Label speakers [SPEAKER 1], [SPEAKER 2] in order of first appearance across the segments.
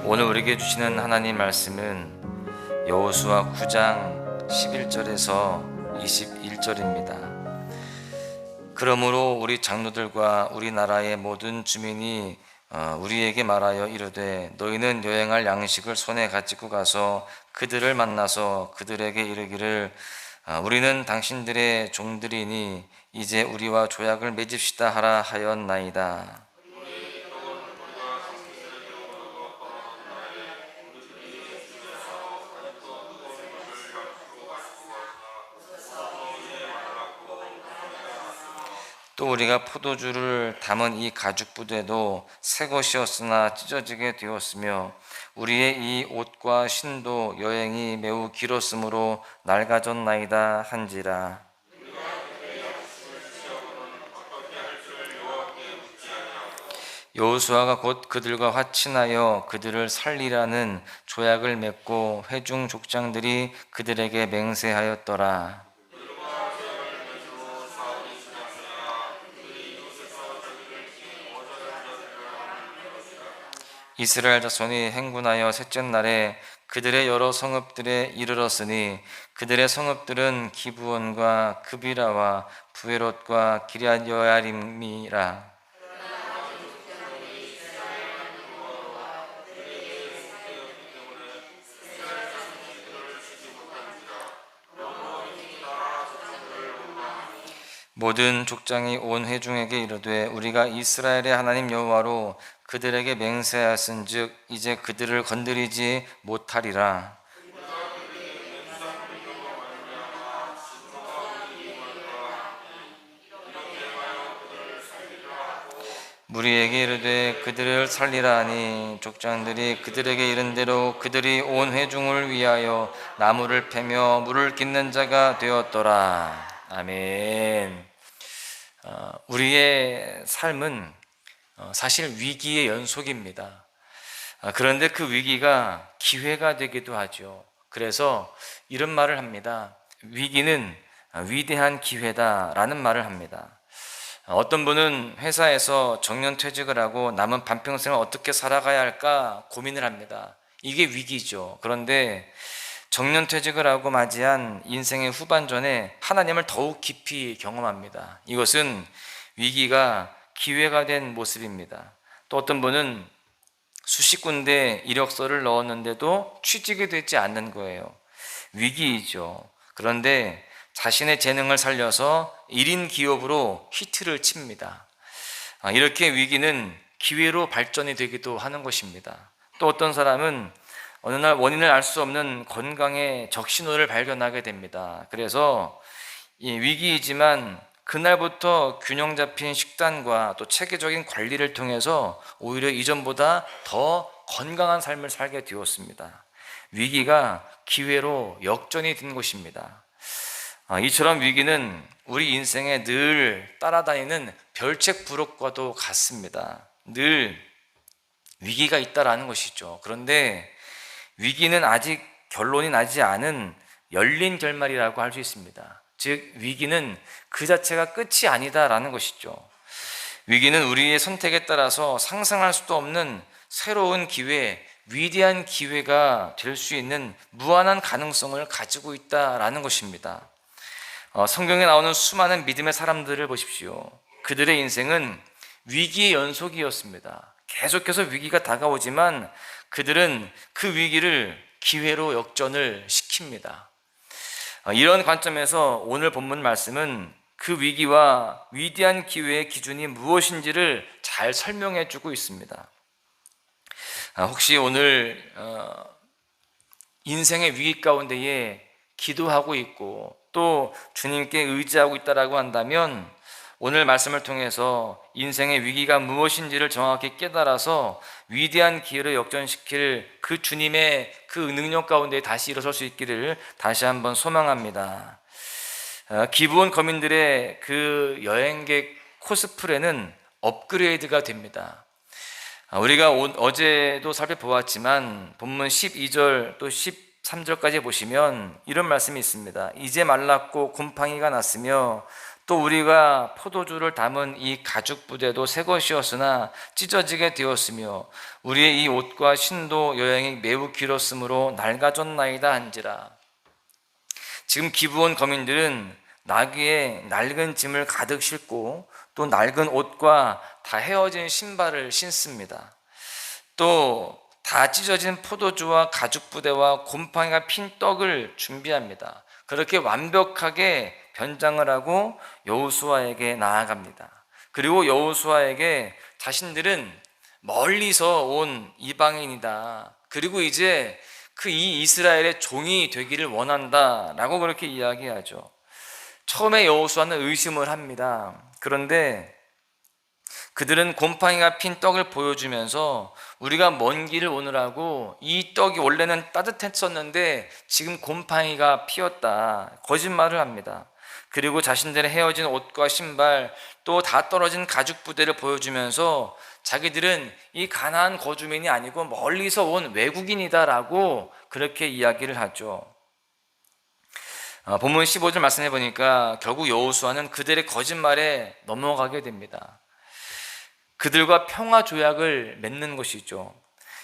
[SPEAKER 1] 오늘 우리에게 주시는 하나님 말씀은 여호수아 9장 11절에서 21절입니다. 그러므로 우리 장로들과 우리나라의 모든 주민이 우리에게 말하여 이르되 너희는 여행할 양식을 손에 가지고 가서 그들을 만나서 그들에게 이르기를 우리는 당신들의 종들이니 이제 우리와 조약을 맺읍시다 하라 하였나이다. 또 우리가 포도주를 담은 이 가죽 부대도 새 것이었으나 찢어지게 되었으며 우리의 이 옷과 신도 여행이 매우 길었으므로 낡아졌나이다 한지라. 여호수아가 곧 그들과 화친하여 그들을 살리라는 조약을 맺고 회중 족장들이 그들에게 맹세하였더라. 이스라엘 자손이 행군하여 셋째 날에 그들의 여러 성읍들에 이르렀으니 그들의 성읍들은 기브온과 그비라와 부에롯과 기럇 여야림이라. 모든 족장이 온 회중에게 이르되 우리가 이스라엘의 하나님 여호와로 그들에게 맹세하였은즉 이제 그들을 건드리지 못하리라. 무리에게 이르되 그들을 살리라 하니 족장들이 그들에게 이른 대로 그들이 온 회중을 위하여 나무를 패며 물을 깃는 자가 되었더라. 아멘. 우리의 삶은 사실 위기의 연속입니다. 그런데 그 위기가 기회가 되기도 하죠. 그래서 이런 말을 합니다. 위기는 위대한 기회다라는 말을 합니다. 어떤 분은 회사에서 정년퇴직을 하고 남은 반평생을 어떻게 살아가야 할까 고민을 합니다. 이게 위기죠. 그런데 정년퇴직을 하고 맞이한 인생의 후반전에 하나님을 더욱 깊이 경험합니다. 이것은 위기가 기회가 된 모습입니다. 또 어떤 분은 수십 군데 이력서를 넣었는데도 취직이 되지 않는 거예요. 위기이죠. 그런데 자신의 재능을 살려서 1인 기업으로 히트를 칩니다. 이렇게 위기는 기회로 발전이 되기도 하는 것입니다. 또 어떤 사람은 어느 날 원인을 알 수 없는 건강의 적신호를 발견하게 됩니다. 그래서 이 위기이지만 그날부터 균형 잡힌 식단과 또 체계적인 관리를 통해서 오히려 이전보다 더 건강한 삶을 살게 되었습니다. 위기가 기회로 역전이 된 것입니다. 이처럼 위기는 우리 인생에 늘 따라다니는 별책부록과도 같습니다. 늘 위기가 있다라는 것이죠. 그런데 위기는 아직 결론이 나지 않은 열린 결말이라고 할 수 있습니다. 즉 위기는 그 자체가 끝이 아니다라는 것이죠. 위기는 우리의 선택에 따라서 상상할 수도 없는 새로운 기회, 위대한 기회가 될 수 있는 무한한 가능성을 가지고 있다라는 것입니다. 성경에 나오는 수많은 믿음의 사람들을 보십시오. 그들의 인생은 위기의 연속이었습니다. 계속해서 위기가 다가오지만 그들은 그 위기를 기회로 역전을 시킵니다. 이런 관점에서 오늘 본문 말씀은 그 위기와 위대한 기회의 기준이 무엇인지를 잘 설명해 주고 있습니다. 혹시 오늘 인생의 위기 가운데에 기도하고 있고 또 주님께 의지하고 있다라고 한다면 오늘 말씀을 통해서 인생의 위기가 무엇인지를 정확히 깨달아서 위대한 기회를 역전시킬 그 주님의 그 능력 가운데 다시 일어설 수 있기를 다시 한번 소망합니다. 기브온 거민들의 그 여행객 코스프레는 업그레이드가 됩니다. 우리가 어제도 살펴보았지만 본문 12절 또 13절까지 보시면 이런 말씀이 있습니다. 이제 말랐고 곰팡이가 났으며 또 우리가 포도주를 담은 이 가죽 부대도 새 것이었으나 찢어지게 되었으며 우리의 이 옷과 신도 여행이 매우 길었으므로 낡아졌나이다 한지라. 지금 기브온 거민들은 나귀에 낡은 짐을 가득 싣고 또 낡은 옷과 다 헤어진 신발을 신습니다. 또 다 찢어진 포도주와 가죽 부대와 곰팡이가 핀 떡을 준비합니다. 그렇게 완벽하게 변장을 하고 여호수아에게 나아갑니다. 그리고 여호수아에게 자신들은 멀리서 온 이방인이다, 그리고 이제 그 이 이스라엘의 종이 되기를 원한다라고 그렇게 이야기하죠. 처음에 여호수아는 의심을 합니다. 그런데 그들은 곰팡이가 핀 떡을 보여주면서 우리가 먼 길을 오느라고 이 떡이 원래는 따뜻했었는데 지금 곰팡이가 피었다, 거짓말을 합니다. 그리고 자신들의 헤어진 옷과 신발 또 다 떨어진 가죽 부대를 보여주면서 자기들은 이 가나안 거주민이 아니고 멀리서 온 외국인이다라고 그렇게 이야기를 하죠. 본문 15절 말씀해 보니까 결국 여호수아는 그들의 거짓말에 넘어가게 됩니다. 그들과 평화 조약을 맺는 것이죠.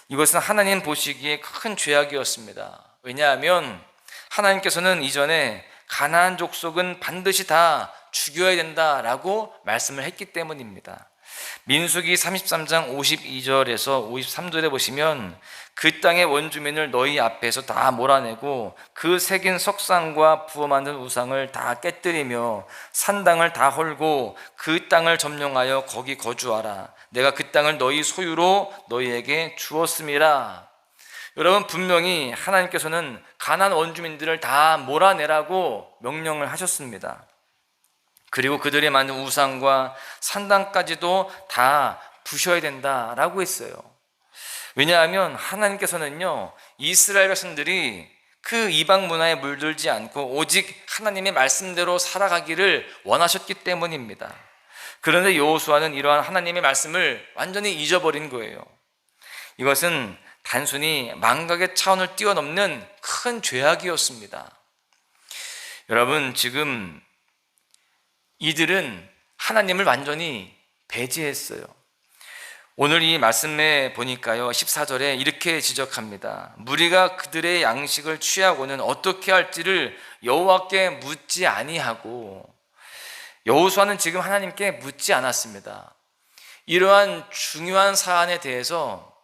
[SPEAKER 1] 이것은 하나님 보시기에 큰 죄악이었습니다. 왜냐하면 하나님께서는 이전에 가나안 족속은 반드시 다 죽여야 된다라고 말씀을 했기 때문입니다. 민수기 33장 52절에서 53절에 보시면 그 땅의 원주민을 너희 앞에서 다 몰아내고 그 새긴 석상과 부어 만든 우상을 다 깨뜨리며 산당을 다 헐고 그 땅을 점령하여 거기 거주하라. 내가 그 땅을 너희 소유로 너희에게 주었음이라. 여러분, 분명히 하나님께서는 가나안 원주민들을 다 몰아내라고 명령을 하셨습니다. 그리고 그들이 만든 우상과 산당까지도 다 부셔야 된다라고 했어요. 왜냐하면 하나님께서는요, 이스라엘 백성들이 그 이방 문화에 물들지 않고 오직 하나님의 말씀대로 살아가기를 원하셨기 때문입니다. 그런데 여호수아는 이러한 하나님의 말씀을 완전히 잊어버린 거예요. 이것은 단순히 망각의 차원을 뛰어넘는 큰 죄악이었습니다. 여러분, 지금 이들은 하나님을 완전히 배제했어요. 오늘 이 말씀에 보니까요, 14절에 이렇게 지적합니다. 무리가 그들의 양식을 취하고는 어떻게 할지를 여호와께 묻지 아니하고. 여호수아는 지금 하나님께 묻지 않았습니다. 이러한 중요한 사안에 대해서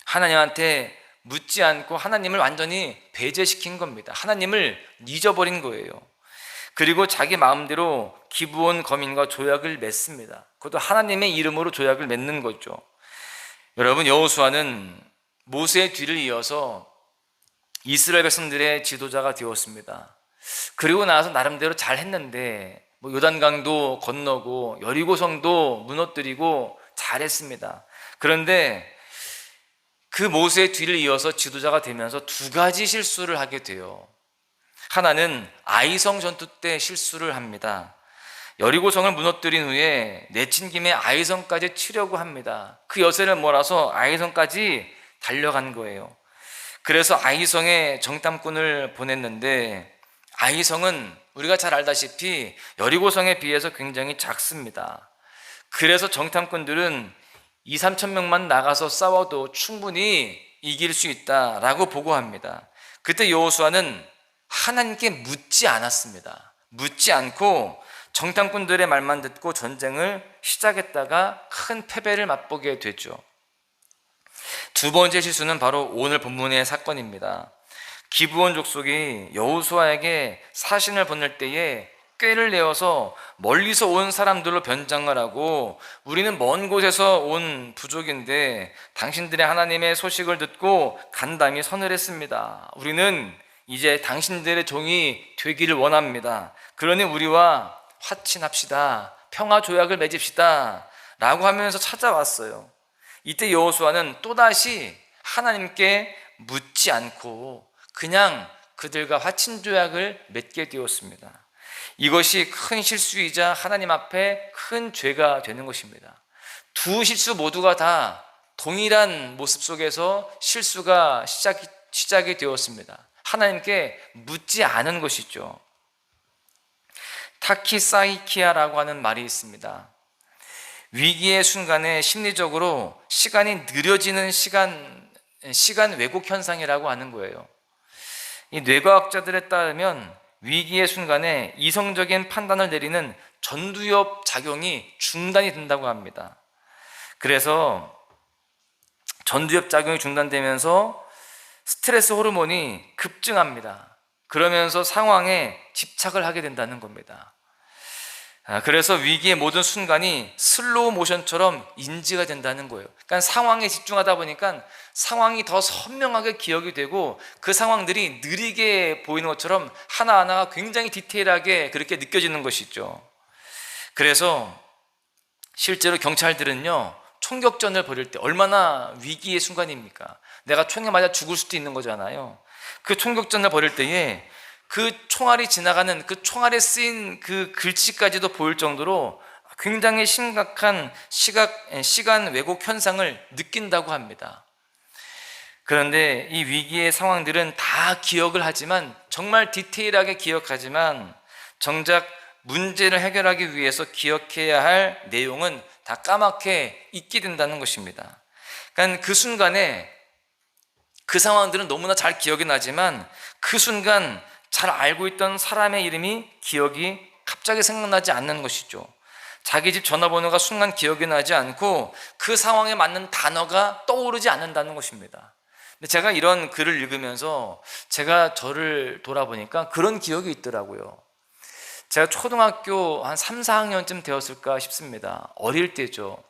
[SPEAKER 1] 하나님한테 묻지 않고 하나님을 완전히 배제시킨 겁니다. 하나님을 잊어버린 거예요. 그리고 자기 마음대로 기브온 거민과 조약을 맺습니다. 그것도 하나님의 이름으로 조약을 맺는 거죠. 여러분, 여호수아는 모세의 뒤를 이어서 이스라엘 백성들의 지도자가 되었습니다. 그리고 나서 나름대로 잘 했는데 요단강도 건너고 여리고성도 무너뜨리고 잘했습니다. 그런데 그 모세의 뒤를 이어서 지도자가 되면서 두 가지 실수를 하게 돼요. 하나는 아이성 전투 때 실수를 합니다. 여리고성을 무너뜨린 후에 내친 김에 아이성까지 치려고 합니다. 그 여세를 몰아서 아이성까지 달려간 거예요. 그래서 아이성에 정탐꾼을 보냈는데 아이성은 우리가 잘 알다시피 여리고성에 비해서 굉장히 작습니다. 그래서 정탐꾼들은 2-3천 명만 나가서 싸워도 충분히 이길 수 있다라고 보고합니다. 그때 여호수아는 하나님께 묻지 않았습니다. 묻지 않고 정탐꾼들의 말만 듣고 전쟁을 시작했다가 큰 패배를 맛보게 됐죠. 두 번째 실수는 바로 오늘 본문의 사건입니다. 기브온 족속이 여호수아에게 사신을 보낼 때에 꾀를 내어서 멀리서 온 사람들로 변장을 하고 우리는 먼 곳에서 온 부족인데 당신들의 하나님의 소식을 듣고 간담이 선을 했습니다. 우리는 이제 당신들의 종이 되기를 원합니다. 그러니 우리와 화친합시다. 평화 조약을 맺읍시다. 라고 하면서 찾아왔어요. 이때 여호수아는 또다시 하나님께 묻지 않고 그냥 그들과 화친 조약을 맺게 되었습니다. 이것이 큰 실수이자 하나님 앞에 큰 죄가 되는 것입니다. 두 실수 모두가 다 동일한 모습 속에서 실수가 시작이 되었습니다. 하나님께 묻지 않은 것이죠. 타키사이키아라고 하는 말이 있습니다. 위기의 순간에 심리적으로 시간이 느려지는 시간 왜곡 현상이라고 하는 거예요. 이 뇌과학자들에 따르면 위기의 순간에 이성적인 판단을 내리는 전두엽 작용이 중단이 된다고 합니다. 그래서 전두엽 작용이 중단되면서 스트레스 호르몬이 급증합니다. 그러면서 상황에 집착을 하게 된다는 겁니다. 그래서 위기의 모든 순간이 슬로우 모션처럼 인지가 된다는 거예요. 그러니까 상황에 집중하다 보니까 상황이 더 선명하게 기억이 되고 그 상황들이 느리게 보이는 것처럼 하나하나가 굉장히 디테일하게 그렇게 느껴지는 것이죠. 그래서 실제로 경찰들은요, 총격전을 벌일 때 얼마나 위기의 순간입니까? 내가 총에 맞아 죽을 수도 있는 거잖아요. 그 총격전을 벌일 때에 그 총알이 지나가는 그 총알에 쓰인 그 글씨까지도 보일 정도로 굉장히 심각한 시간 왜곡 현상을 느낀다고 합니다. 그런데 이 위기의 상황들은 다 기억을 하지만, 정말 디테일하게 기억하지만 정작 문제를 해결하기 위해서 기억해야 할 내용은 다 까맣게 잊게 된다는 것입니다. 그러니까 그 순간에 그 상황들은 너무나 잘 기억이 나지만 그 순간 잘 알고 있던 사람의 이름이 기억이 갑자기 생각나지 않는 것이죠. 자기 집 전화번호가 순간 기억이 나지 않고 그 상황에 맞는 단어가 떠오르지 않는다는 것입니다. 근데 제가 이런 글을 읽으면서 제가 저를 돌아보니까 그런 기억이 있더라고요. 제가 초등학교 한 3, 4학년쯤 되었을까 싶습니다. 어릴 때죠.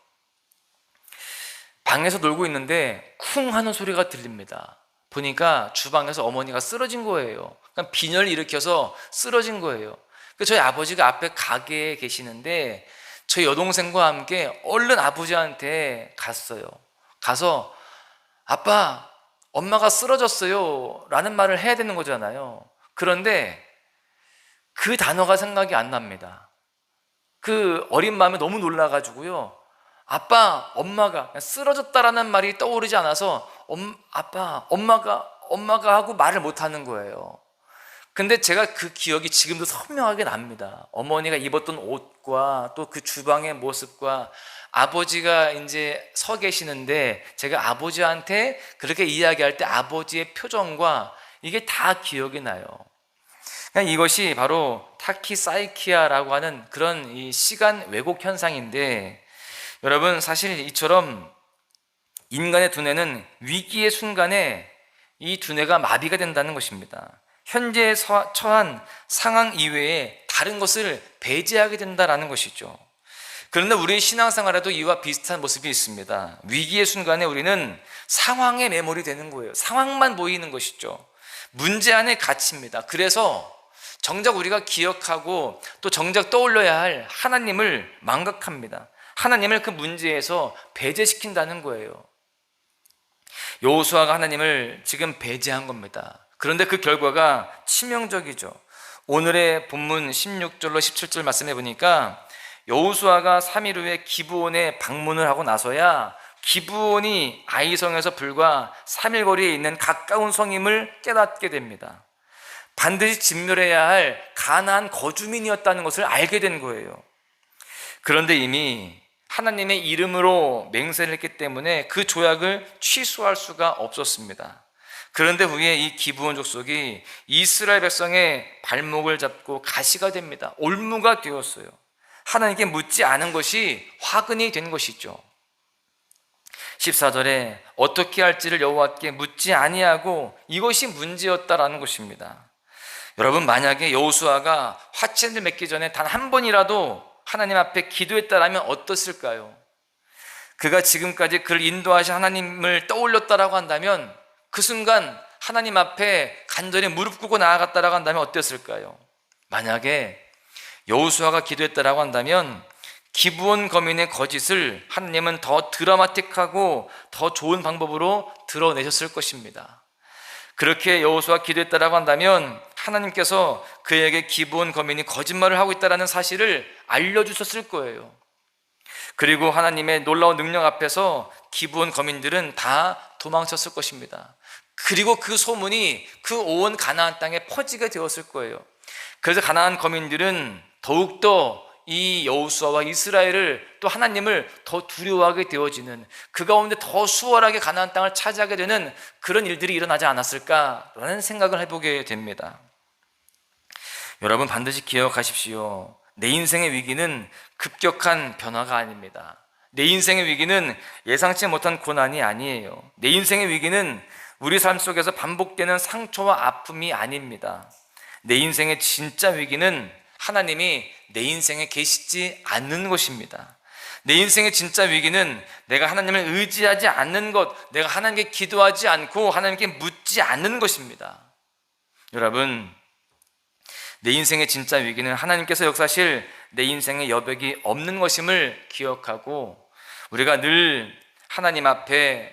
[SPEAKER 1] 방에서 놀고 있는데 쿵 하는 소리가 들립니다. 보니까 주방에서 어머니가 쓰러진 거예요. 그러니까 빈혈을 일으켜서 쓰러진 거예요. 저희 아버지가 앞에 가게에 계시는데 저희 여동생과 함께 얼른 아버지한테 갔어요. 가서 아빠, 엄마가 쓰러졌어요 라는 말을 해야 되는 거잖아요. 그런데 그 단어가 생각이 안 납니다. 그 어린 마음에 너무 놀라가지고요, 아빠, 엄마가 쓰러졌다라는 말이 떠오르지 않아서 아빠, 엄마가 하고 말을 못하는 거예요. 근데 제가 그 기억이 지금도 선명하게 납니다. 어머니가 입었던 옷과 또 그 주방의 모습과 아버지가 이제 서 계시는데 제가 아버지한테 그렇게 이야기할 때 아버지의 표정과 이게 다 기억이 나요. 그러니까 이것이 바로 타키사이키아라고 하는 그런 이 시간 왜곡 현상인데, 여러분, 사실 이처럼 인간의 두뇌는 위기의 순간에 이 두뇌가 마비가 된다는 것입니다. 현재 처한 상황 이외에 다른 것을 배제하게 된다는 것이죠. 그런데 우리의 신앙생활에도 이와 비슷한 모습이 있습니다. 위기의 순간에 우리는 상황에 매몰이 되는 거예요. 상황만 보이는 것이죠. 문제 안에 갇힙니다. 그래서 정작 우리가 기억하고 또 정작 떠올려야 할 하나님을 망각합니다. 하나님을 그 문제에서 배제시킨다는 거예요. 여호수아가 하나님을 지금 배제한 겁니다. 그런데 그 결과가 치명적이죠. 오늘의 본문 16절로 17절 말씀해 보니까 여호수아가 3일 후에 기브온에 방문을 하고 나서야 기브온이 아이성에서 불과 3일 거리에 있는 가까운 성임을 깨닫게 됩니다. 반드시 진멸해야 할 가나안 거주민이었다는 것을 알게 된 거예요. 그런데 이미 하나님의 이름으로 맹세를 했기 때문에 그 조약을 취소할 수가 없었습니다. 그런데 후에 이 기브온 족속이 이스라엘 백성의 발목을 잡고 가시가 됩니다. 올무가 되었어요. 하나님께 묻지 않은 것이 화근이 된 것이죠. 14절에 어떻게 할지를 여호와께 묻지 아니하고 이것이 문제였다라는 것입니다. 여러분, 만약에 여호수아가 화친을 맺기 전에 단 한 번이라도 하나님 앞에 기도했다라면 어떻을까요? 그가 지금까지 그를 인도하신 하나님을 떠올렸다라고 한다면, 그 순간 하나님 앞에 간절히 무릎 꿇고 나아갔다라고 한다면 어땠을까요? 만약에 여호수아가 기도했다라고 한다면 기브온 거민의 거짓을 하나님은 더 드라마틱하고 더 좋은 방법으로 드러내셨을 것입니다. 그렇게 여호수아가 기도했다라고 한다면 하나님께서 그에게 기브온 거민이 거짓말을 하고 있다는 사실을 알려주셨을 거예요. 그리고 하나님의 놀라운 능력 앞에서 기브온 거민들은 다 도망쳤을 것입니다. 그리고 그 소문이 그 온 가나안 땅에 퍼지게 되었을 거예요. 그래서 가나안 거민들은 더욱더 이 여호수아와 이스라엘을 또 하나님을 더 두려워하게 되어지는, 그 가운데 더 수월하게 가나안 땅을 차지하게 되는 그런 일들이 일어나지 않았을까라는 생각을 해보게 됩니다. 여러분, 반드시 기억하십시오. 내 인생의 위기는 급격한 변화가 아닙니다. 내 인생의 위기는 예상치 못한 고난이 아니에요. 내 인생의 위기는 우리 삶 속에서 반복되는 상처와 아픔이 아닙니다. 내 인생의 진짜 위기는 하나님이 내 인생에 계시지 않는 것입니다. 내 인생의 진짜 위기는 내가 하나님을 의지하지 않는 것, 내가 하나님께 기도하지 않고 하나님께 묻지 않는 것입니다. 여러분, 내 인생의 진짜 위기는 하나님께서 역사하실 내 인생의 여백이 없는 것임을 기억하고, 우리가 늘 하나님 앞에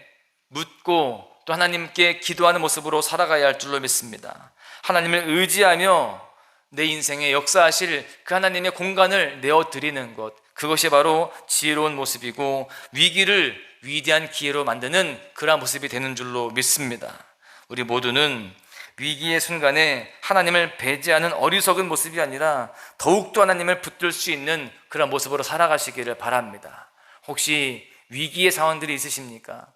[SPEAKER 1] 묻고 또 하나님께 기도하는 모습으로 살아가야 할 줄로 믿습니다. 하나님을 의지하며 내 인생에 역사하실 그 하나님의 공간을 내어드리는 것, 그것이 바로 지혜로운 모습이고 위기를 위대한 기회로 만드는 그러한 모습이 되는 줄로 믿습니다. 우리 모두는 위기의 순간에 하나님을 배제하는 어리석은 모습이 아니라 더욱더 하나님을 붙들 수 있는 그런 모습으로 살아가시기를 바랍니다. 혹시 위기의 상황들이 있으십니까?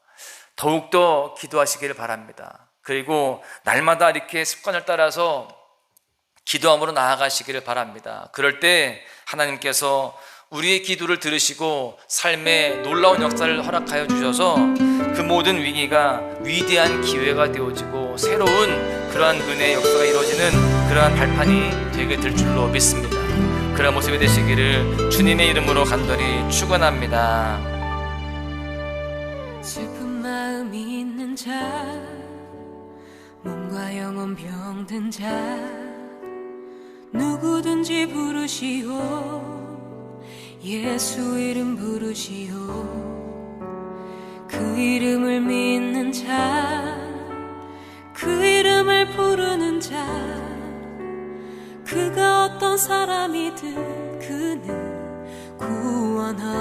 [SPEAKER 1] 더욱더 기도하시기를 바랍니다. 그리고 날마다 이렇게 습관을 따라서 기도함으로 나아가시기를 바랍니다. 그럴 때 하나님께서 우리의 기도를 들으시고 삶의 놀라운 역사를 허락하여 주셔서 그 모든 위기가 위대한 기회가 되어지고 새로운 그러한 은혜의 역사가 이루어지는 그러한 발판이 되게 될 줄로 믿습니다. 그런 모습이 되시기를 주님의 이름으로 간절히 축원합니다.
[SPEAKER 2] 슬픈 마음이 있는 자, 몸과 영혼 병든 자, 누구든지 부르시오. 예수 이름 부르시오. 그 이름을 믿는 자, 그 이름을 부르는 자, 그가 어떤 사람이든 그는 구원하리라.